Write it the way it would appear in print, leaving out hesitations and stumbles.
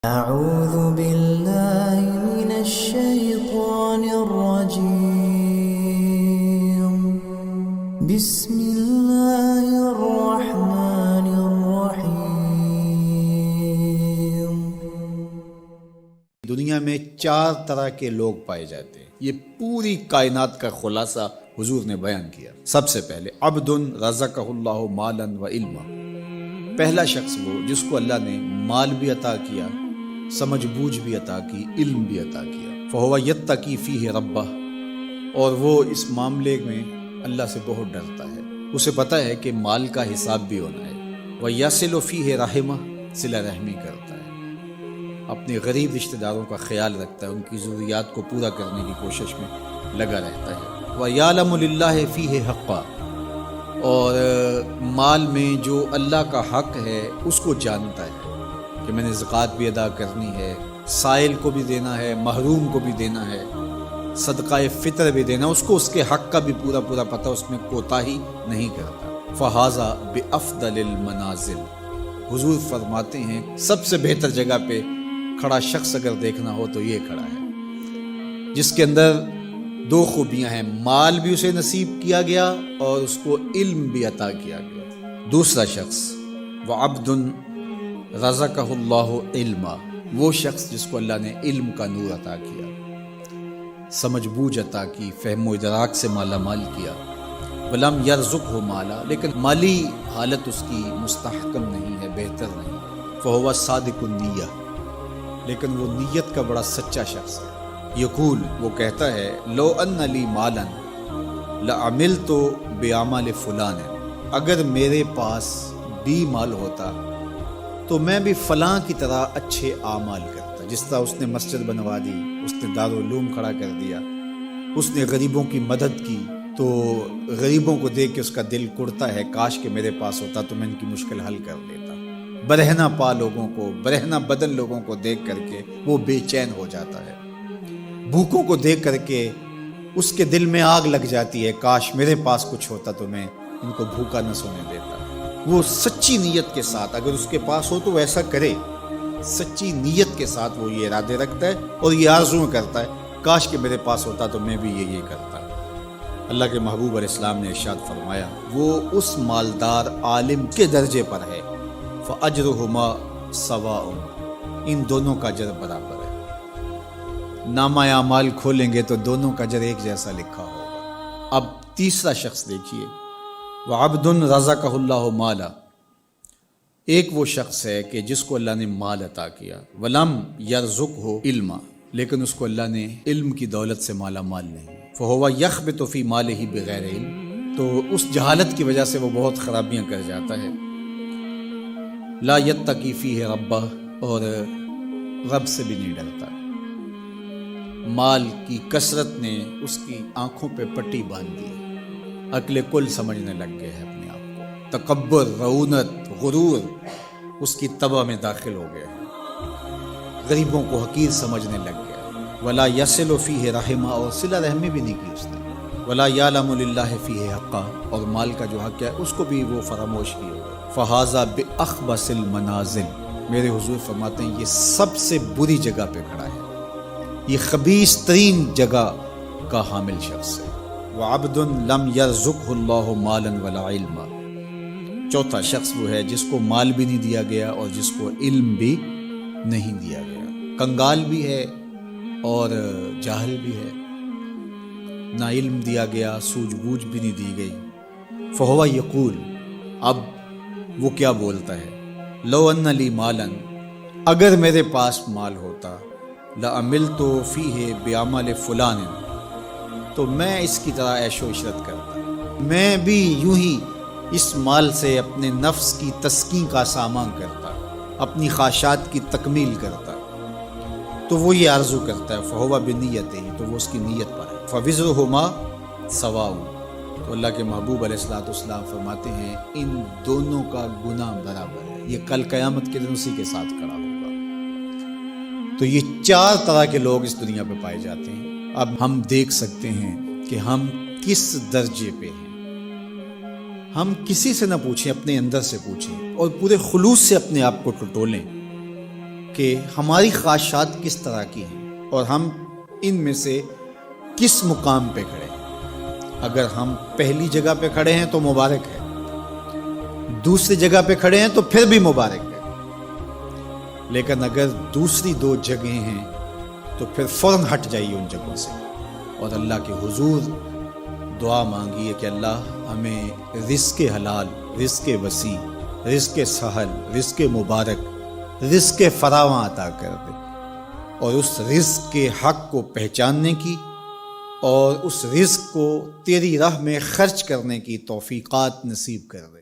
أعوذ بالله من الشيطان الرجيم بسم الله الرحمن الرحيم۔ دنیا میں 4 طرح کے لوگ پائے جاتے ہیں، یہ پوری کائنات کا خلاصہ حضور نے بیان کیا۔ سب سے پہلے عبد رزقہ اللہ مالا و علما، پہلا شخص وہ جس کو اللہ نے مال بھی عطا کیا، سمجھ بوجھ بھی عطا کی، علم بھی عطا کیا۔ فہو یتقی فیہ ربہ، اور وہ اس معاملے میں اللہ سے بہت ڈرتا ہے، اسے پتہ ہے کہ مال کا حساب بھی ہونا ہے۔ ویصل فیہ رحمہ، صلہ رحمی کرتا ہے، اپنے غریب رشتہ داروں کا خیال رکھتا ہے، ان کی ضروریات کو پورا کرنے کی کوشش میں لگا رہتا ہے۔ وَيَعْلَمُ لِلَّهِ فِيهِ حَقًّا، اور مال میں جو اللہ کا حق ہے اس کو جانتا ہے کہ میں نے زکوٰۃ بھی ادا کرنی ہے، سائل کو بھی دینا ہے، محروم کو بھی دینا ہے، صدقہ فطر بھی دینا، اس کو اس کے حق کا بھی پورا پتہ، اس میں کوتاہی نہیں کرتا۔ فَهَذَا بِأَفْضَلِ الْمَنَازِلِ، حضور فرماتے ہیں سب سے بہتر جگہ پہ کھڑا شخص اگر دیکھنا ہو تو یہ کھڑا ہے، جس کے اندر 2 خوبیاں ہیں، مال بھی اسے نصیب کیا گیا اور اس کو علم بھی عطا کیا گیا۔ دوسرا شخص وعبد رزقہ اللہ علما، وہ شخص جس کو اللہ نے علم کا نور عطا کیا، سمجھ بوجھ عطا کی، فہم و ادراک سے مالا مال کیا۔ ولم یرزقہ مالا، لیکن مالی حالت اس کی مستحکم نہیں ہے، بہتر نہیں۔ فہو صادق النیہ، لیکن وہ نیت کا بڑا سچا شخص ہے۔ یقول، وہ کہتا ہے لو ان لی مالا لعملت بعمل فلان، اگر میرے پاس بھی مال ہوتا تو میں بھی فلاں کی طرح اچھے اعمال کرتا، جس طرح اس نے مسجد بنوا دی، اس نے دارالعلوم کھڑا کر دیا، اس نے غریبوں کی مدد کی، تو غریبوں کو دیکھ کے اس کا دل کڑتا ہے، کاش کہ میرے پاس ہوتا تو میں ان کی مشکل حل کر دیتا۔ برہنہ پا لوگوں کو، برہنہ بدن لوگوں کو دیکھ کر کے وہ بے چین ہو جاتا ہے، بھوکوں کو دیکھ کر کے اس کے دل میں آگ لگ جاتی ہے، کاش میرے پاس کچھ ہوتا تو میں ان کو بھوکا نہ سونے دیتا۔ وہ سچی نیت کے ساتھ، اگر اس کے پاس ہو تو ایسا کرے، سچی نیت کے ساتھ وہ یہ ارادے رکھتا ہے اور یہ آرزو کرتا ہے، کاش کہ میرے پاس ہوتا تو میں بھی یہ کرتا۔ اللہ کے محبوب علیہ السلام نے ارشاد فرمایا وہ اس مالدار عالم کے درجے پر ہے، فَأَجْرُهُمَا سَوَاءٌ، ان دونوں کا اجر برابر ہے۔ نامہ اعمال کھولیں گے تو دونوں کا اجر ایک جیسا لکھا ہوگا۔ اب تیسرا شخص دیکھیے، وعبد رزقہ اللہ مالا، ایک وہ شخص ہے کہ جس کو اللہ نے مال عطا کیا، ولم یرزقہ علما، لیکن اس کو اللہ نے علم کی دولت سے مالا مال نہیں، فہو یخبط فی مالہ بغیر علم، تو اس جہالت کی وجہ سے وہ بہت خرابیاں کر جاتا ہے۔ لا یتقی فیہ ربہ، اور رب سے بھی نہیں ڈرتا۔ مال کی کثرت نے اس کی آنکھوں پہ پٹی باندھ دی، عقل کل سمجھنے لگ گئے ہے اپنے آپ کو، تکبر، رعونت، غرور اس کی طبع میں داخل ہو گئے، غریبوں کو حقیر سمجھنے لگ گیا۔ ولا یصل فیہ رحمہ، اور صلہ رحمی بھی نہیں کی اس نے۔ ولا یعلم للہ فیہ حقا، اور مال کا جو حق ہے اس کو بھی وہ فراموش کی ہو۔ فہذا باخبث المنازل، میرے حضور فرماتے ہیں یہ سب سے بری جگہ پہ کھڑا ہے، یہ خبیث ترین جگہ کا حامل شخص ہے۔ وعبد لم یرزقہ اللہ مالا ولا علما، چوتھا شخص وہ ہے جس کو مال بھی نہیں دیا گیا اور جس کو علم بھی نہیں دیا گیا، کنگال بھی ہے اور جاہل بھی ہے، نہ علم دیا گیا، سوجھ بوجھ بھی نہیں دی گئی۔ فہو یقول، اب وہ کیا بولتا ہے، لو ان لی مالا، اگر میرے پاس مال ہوتا، لعملت فیہ بعمل فلان، تو میں اس کی طرح عیش و عشرت کرتا، میں بھی یوں ہی اس مال سے اپنے نفس کی تسکین کا سامان کرتا، اپنی خواہشات کی تکمیل کرتا، تو وہ یہ آرزو کرتا ہے۔ فہو بنیتہ، تو وہ اس کی نیت پر ہے۔ فوزرہما سواء، تو اللہ کے محبوب علیہ السلام فرماتے ہیں ان دونوں کا گناہ برابر ہے، یہ کل قیامت کے دن اسی کے ساتھ کھڑا ہوگا۔ تو یہ 4 طرح کے لوگ اس دنیا پہ پائے جاتے ہیں۔ اب ہم دیکھ سکتے ہیں کہ ہم کس درجے پہ ہیں۔ ہم کسی سے نہ پوچھیں، اپنے اندر سے پوچھیں اور پورے خلوص سے اپنے آپ کو ٹٹولیں کہ ہماری خواہشات کس طرح کی ہیں اور ہم ان میں سے کس مقام پہ کھڑے ہیں۔ اگر ہم پہلی جگہ پہ کھڑے ہیں تو مبارک ہے، دوسری جگہ پہ کھڑے ہیں تو پھر بھی مبارک ہے، لیکن اگر دوسری دو جگہیں ہیں تو پھر فوراً ہٹ جائیے ان جگہوں سے اور اللہ کے حضور دعا مانگیے کہ اللہ ہمیں رزق حلال، رزق وسیع، رزق سہل، رزق مبارک، رزق فراواں عطا کر دے، اور اس رزق کے حق کو پہچاننے کی اور اس رزق کو تیری راہ میں خرچ کرنے کی توفیقات نصیب کر دے۔